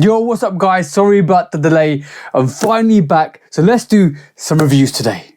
Yo, what's up guys? Sorry about the delay. I'm finally back. So let's do some reviews today.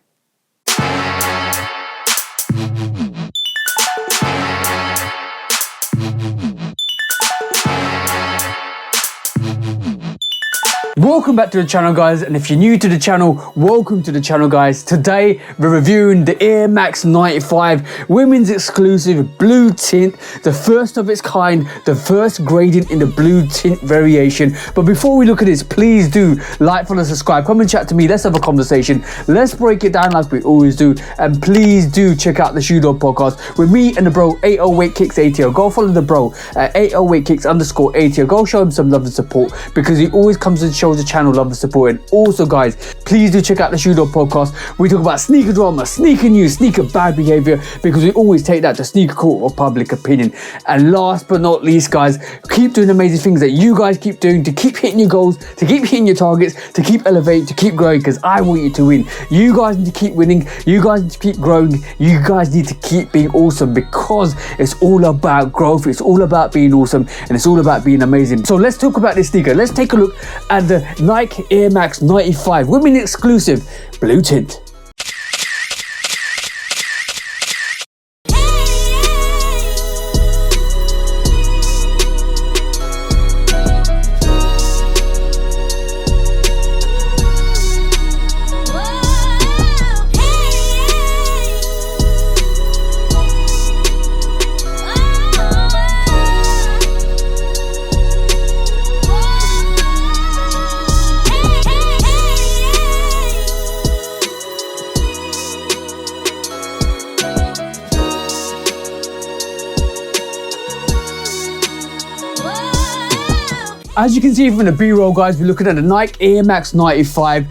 Welcome back to the channel guys, and if you're new to the channel, welcome to the channel guys. Today we're reviewing the Air Max 95 women's exclusive blue tint, the first of its kind, the first gradient in the blue tint variation. But before we look at this, please do like, follow, subscribe, come and chat to me. Let's have a conversation. Let's break it down like we always do, and please do check out the Shoe Dog podcast with me and the bro 808 Kicks ATO. Go follow the bro at 808 Kicks _ATO. Go show him some love and support because he always comes and shows the channel love and support. And also guys, please do check out the Shoe Dog podcast. We talk about sneaker drama, sneaker news, sneaker bad behavior, because we always take that to sneaker court or public opinion. And last but not least guys, keep doing amazing things that you guys keep doing to keep hitting your goals, to keep hitting your targets, to keep elevating, to keep growing, because I want you to win. You guys need to keep winning, you guys need to keep growing, you guys need to keep being awesome, because it's all about growth, it's all about being awesome, and it's all about being amazing. So let's talk about this sneaker. Let's take a look at the Nike Air Max 95 women exclusive blue tint. As you can see from the B-roll guys, we're looking at the Nike Air Max 95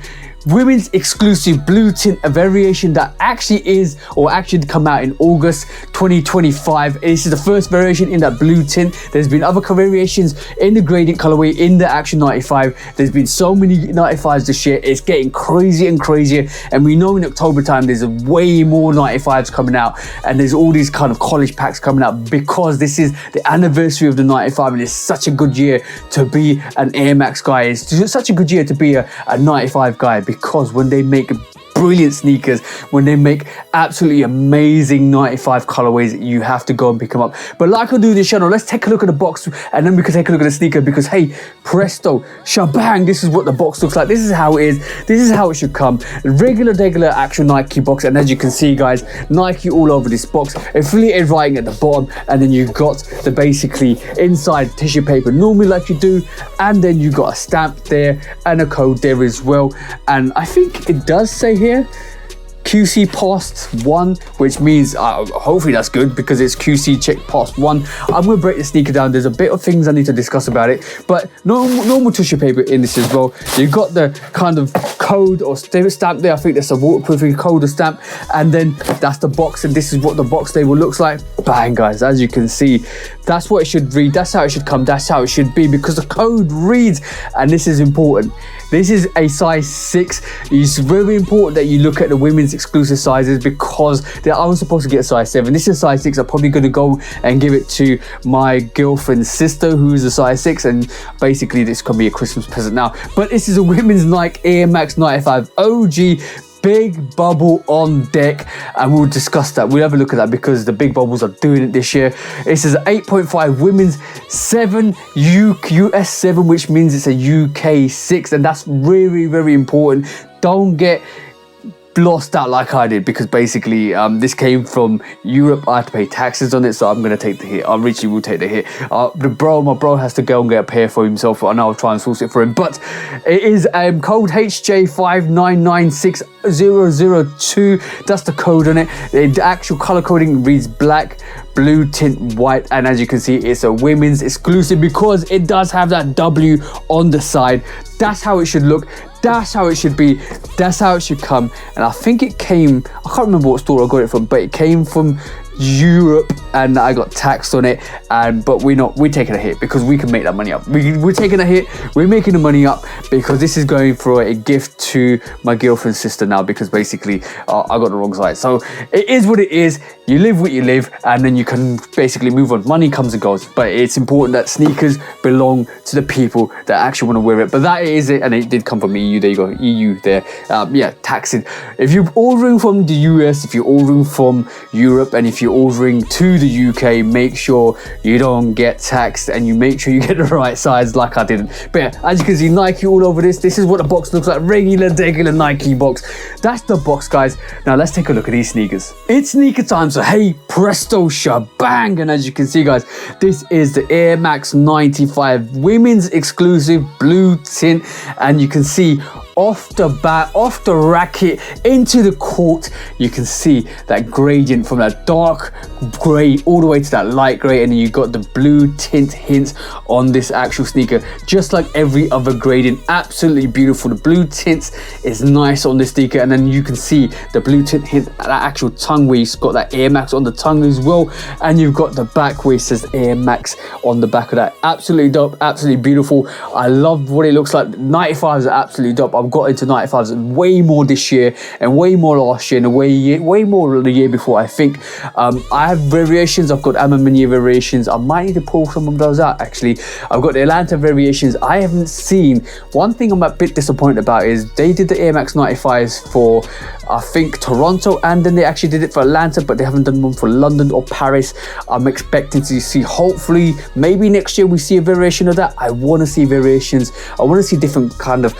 women's exclusive blue tint, a variation that actually is, or actually come out in August 2025. This is the first variation in that blue tint. There's been other variations in the gradient colorway in the actual 95. There's been so many 95s this year. It's getting crazier and crazier, and we know in October time there's way more 95s coming out, and there's all these kind of college packs coming out because this is the anniversary of the 95, and it's such a good year to be an Air Max guy. It's such a good year to be a 95 guy, because when they make brilliant sneakers, when they make absolutely amazing 95 colorways, you have to go and pick them up. But like I do this channel, let's take a look at the box, and then we can take a look at the sneaker, because hey, presto, shabang, this is what the box looks like. This is how it is. This is how it should come. Regular actual Nike box, and as you can see guys, Nike all over this box, affiliated writing at the bottom, and then you've got the basically inside tissue paper normally like you do, and then you got a stamp there and a code there as well. And I think it does say here QC passed 1, which means hopefully that's good, because it's QC check passed 1. I'm going to break the sneaker down. There's a bit of things I need to discuss about it, but normal tissue paper in this as well. You've got the kind of code or stamp there. I think there's a waterproofing code or stamp, and then that's the box, and this is what the box label looks like. Bang guys, as you can see, that's what it should read, that's how it should come, that's how it should be, because the code reads, and this is important, this is a size 6. It's very important that you look at the women's exclusive sizes, because I was supposed to get a size 7. This is a size 6. I'm probably going to go and give it to my girlfriend's sister, who is a size 6, and basically this could be a Christmas present now. But this is a women's Nike Air Max 95 OG. Big bubble on deck, and we'll discuss that. We'll have a look at that, because the big bubbles are doing it this year. This is 8.5 women's 7 US 7, which means it's a UK 6, and that's really, very important. Don't get lost out like I did, because basically this came from Europe. I had to pay taxes on it, so I'm gonna take the hit. I literally will take the hit. My bro has to go and get a pair for himself, and I'll try and source it for him. But it is code HJ5996002. That's the code on it. The actual color coding reads black, blue tint, white, and as you can see, it's a women's exclusive because it does have that W on the side. That's how it should look. That's how it should be. That's how it should come. And I think it came, I can't remember what store I got it from, but it came from Europe, and I got taxed on it. But we're taking a hit because we can make that money up. We're taking a hit. We're making the money up because this is going for a gift to my girlfriend's sister now, because basically I got the wrong size. So it is what it is. you live what you live, and then you can basically move on. Money comes and goes, but it's important that sneakers belong to the people that actually want to wear it. But that is it, and it did come from EU. There you go, EU there. Yeah, taxing. If you're ordering from the US, if you're ordering from Europe, and if you're ordering to the UK, make sure you don't get taxed, and you make sure you get the right size, like I didn't. But yeah, as you can see, Nike all over this. This is what the box looks like, regular Nike box. That's the box, guys. Now let's take a look at these sneakers. It's sneaker time, so hey, presto shebang. And as you can see, guys, this is the Air Max 95 women's exclusive blue tint, and you can see off the bat, off the racket, into the court, you can see that gradient from that dark grey all the way to that light grey, and then you got the blue tint hints on this actual sneaker, just like every other gradient. Absolutely beautiful. The blue tint is nice on this sneaker, and then you can see the blue tint hint at that actual tongue where you've got that Air Max on the tongue as well, and you've got the back where it says Air Max on the back of that. Absolutely dope, absolutely beautiful. I love what it looks like. 95s are absolutely dope. I've got into 95s way more this year, and way more last year, and way more the year before, I think. I have variations. I've got Amamania variations. I might need to pull some of those out, actually. I've got the Atlanta variations. I haven't seen. One thing I'm a bit disappointed about is they did the Air Max 95s for, I think, Toronto, and then they actually did it for Atlanta, but they haven't done one for London or Paris. I'm expecting to see, hopefully, maybe next year we see a variation of that. I want to see variations. I want to see different kind of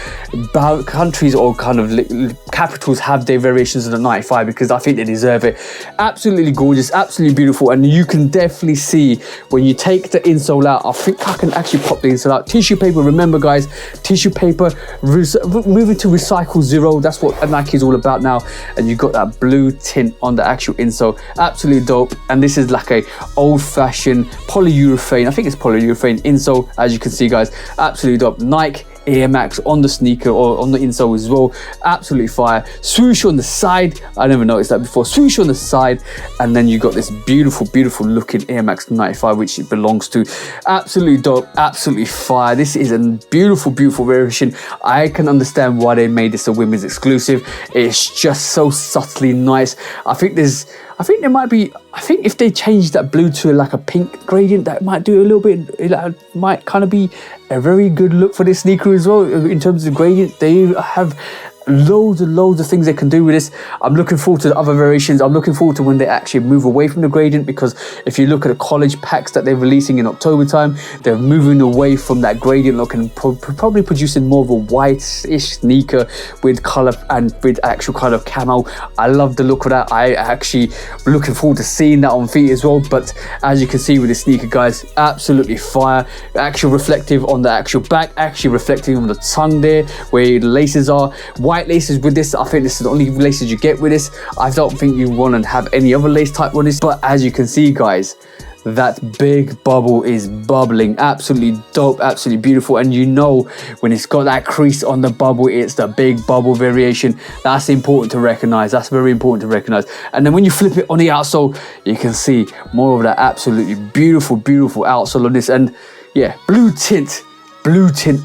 countries or kind of capitals have their variations of the 95, because I think they deserve it. Absolutely gorgeous, absolutely beautiful, and you can definitely see when you take the insole out. I think I can actually pop the insole out. Tissue paper, remember guys, tissue paper, moving to recycle zero. That's what Nike is all about now. And you got that blue tint on the actual insole. Absolutely dope. And this is like a old-fashioned polyurethane, I think it's polyurethane insole, as you can see, guys. Absolutely dope. Nike Air Max on the sneaker or on the insole as well. Absolutely fire. Swoosh on the side. I never noticed that before. Swoosh on the side, and then you got this beautiful looking Air Max 95, which it belongs to. Absolutely dope. Absolutely fire. This is a beautiful variation. I can understand why they made this a women's exclusive. It's just so subtly nice. I think there might be, I think if they change that blue to like a pink gradient, that might do a little bit, it might kind of be a very good look for this sneaker as well. In terms of gradient, they have loads of things they can do with this. I'm looking forward to the other variations. I'm looking forward to when they actually move away from the gradient, because if you look at the college packs that they're releasing in October time, they're moving away from that gradient look and probably producing more of a white-ish sneaker with color and with actual kind of camo. I love the look of that. I actually looking forward to seeing that on feet as well. But as you can see with this sneaker, guys, absolutely fire. Actual reflective on the actual back, actually reflecting on the tongue there where the laces are. White laces with this. I think this is the only laces you get with this. I don't think you want to have any other lace type on this, but as you can see, guys, that big bubble is bubbling. Absolutely dope, absolutely beautiful. And you know when it's got that crease on the bubble, it's the big bubble variation. That's important to recognize. That's very important to recognize. And then when you flip it on the outsole, you can see more of that absolutely beautiful outsole on this. And yeah, blue tint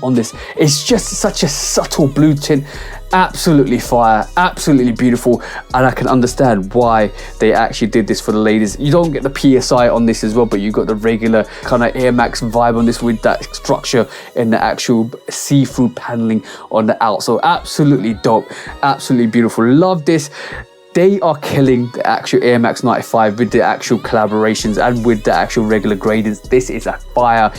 on this. It's just such a subtle blue tint. Absolutely fire, absolutely beautiful, and I can understand why they actually did this for the ladies. You don't get the PSI on this as well, but you got the regular kind of Air Max vibe on this with that structure and the actual see-through paneling on the outsole. Absolutely dope, absolutely beautiful. Love this. They are killing the actual Air Max 95 with the actual collaborations and with the actual regular gradients. This is a fire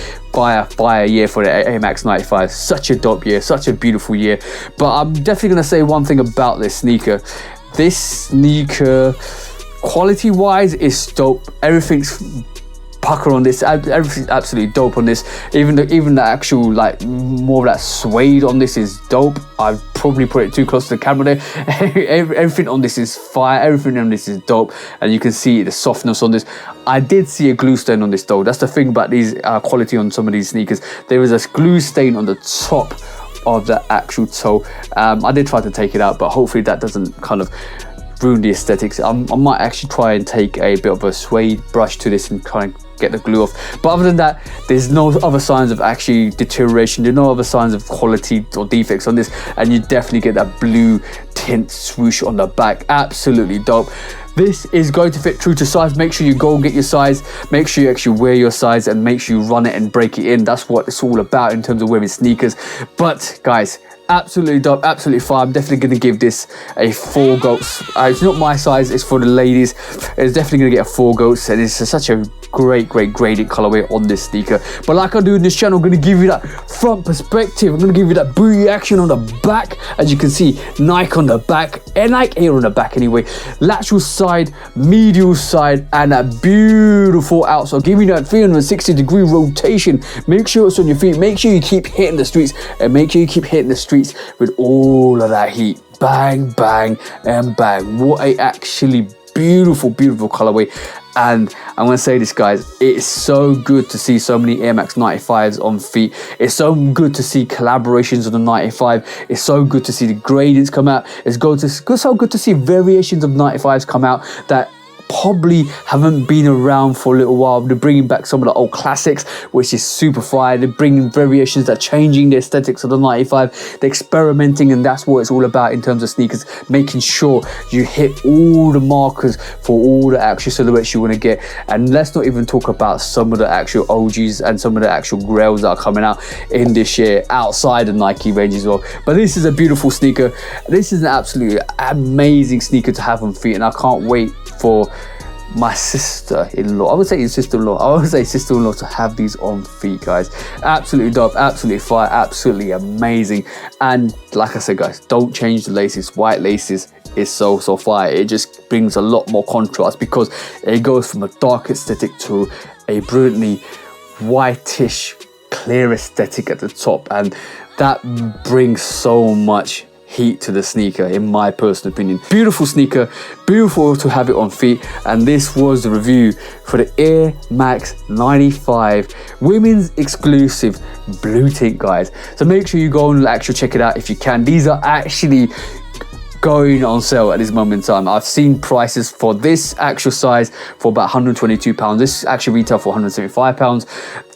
year for the Air Max 95. Such a dope year, such a beautiful year. But I'm definitely going to say one thing about this sneaker. This sneaker, quality-wise, is dope. Everything's pucker on this, everything's absolutely dope on this. Even the actual like more of that suede on this is dope. I've probably put it too close to the camera there. Everything on this is fire. Everything on this is dope, and you can see the softness on this. I did see a glue stain on this though. That's the thing about these quality on some of these sneakers. There is a glue stain on the top of the actual toe. I did try to take it out, but hopefully that doesn't kind of ruin the aesthetics. I might actually try and take a bit of a suede brush to this and kind of get the glue off, but other than that, there's no other signs of actually deterioration. There's no other signs of quality or defects on this, and you definitely get that blue tint swoosh on the back. Absolutely dope. This is going to fit true to size. Make sure you go and get your size. Make sure you actually wear your size, and make sure you run it and break it in. That's what it's all about in terms of wearing sneakers. But guys, absolutely dope, absolutely fine. I'm definitely going to give this a 4 goats. It's not my size, it's for the ladies. It's definitely going to get a 4 goats, and it's such a great graded colorway on this sneaker. But like I do in this channel, I'm going to give you that front perspective. I'm going to give you that booty action on the back. As you can see, Nike on the back, and Nike Air on the back anyway. Lateral side, medial side, and that beautiful outside. Give you that 360-degree rotation. Make sure it's on your feet. Make sure you keep hitting the streets, and make sure you keep hitting the streets with all of that heat. Bang, bang, and bang. What a actually beautiful colorway. And I'm gonna say this, guys, it is so good to see so many Air Max 95s on feet. It's so good to see collaborations on the 95. It's so good to see the gradients come out. It's so good to see variations of 95s come out that probably haven't been around for a little while. They're bringing back some of the old classics, which is super fire. They're bringing variations that are changing the aesthetics of the 95. They're experimenting, and that's what it's all about in terms of sneakers, making sure you hit all the markers for all the actual silhouettes you want to get. And let's not even talk about some of the actual OGs and some of the actual grails that are coming out in this year outside the Nike range as well. But this is a beautiful sneaker. This is an absolutely amazing sneaker to have on feet, and I can't wait for my sister-in-law, I would say sister-in-law, I would say sister-in-law, to have these on feet, guys. Absolutely dope, absolutely fire, absolutely amazing. And like I said, guys, don't change the laces. White laces is so fire. It just brings a lot more contrast, because it goes from a dark aesthetic to a brilliantly whitish clear aesthetic at the top, and that brings so much heat to the sneaker, in my personal opinion. Beautiful sneaker, beautiful to have it on feet. And this was the review for the Air Max 95 women's exclusive blue tint, guys. So make sure you go and actually check it out if you can. These are actually going on sale at this moment in time. I've seen prices for this actual size for about £122. This actually retail for £175.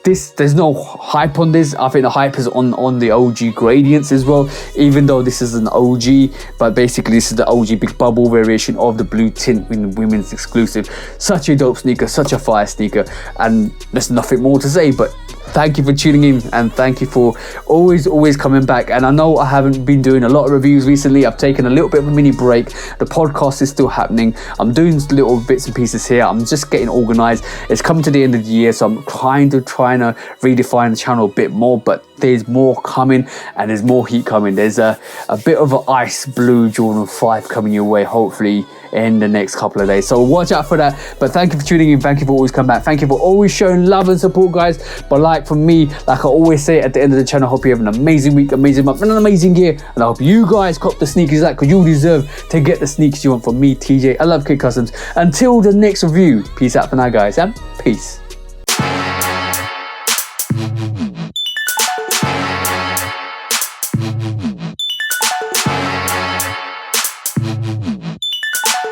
There's no hype on this. I think the hype is on the OG gradients as well, even though this is an OG, but basically this is the OG big bubble variation of the blue tint in women's exclusive. Such a dope sneaker, such a fire sneaker, and there's nothing more to say, but thank you for tuning in, and thank you for always coming back. And I know I haven't been doing a lot of reviews recently. I've taken a little bit of a mini break. The podcast is still happening. I'm doing little bits and pieces here. I'm just getting organized. It's coming to the end of the year, so I'm trying to redefine the channel a bit more, but there's more coming, and there's more heat coming. There's a bit of an ice blue Jordan 5 coming your way, hopefully in the next couple of days, so watch out for that. But thank you for tuning in, thank you for always coming back, thank you for always showing love and support, guys. But like for me, like I always say at the end of the channel, I hope you have an amazing week, amazing month, and an amazing year, and I hope you guys cop the sneakers that, because you deserve to get the sneakers you want. From me, TJ, I love Kid Customs. Until the next review, peace out for now, guys, and peace.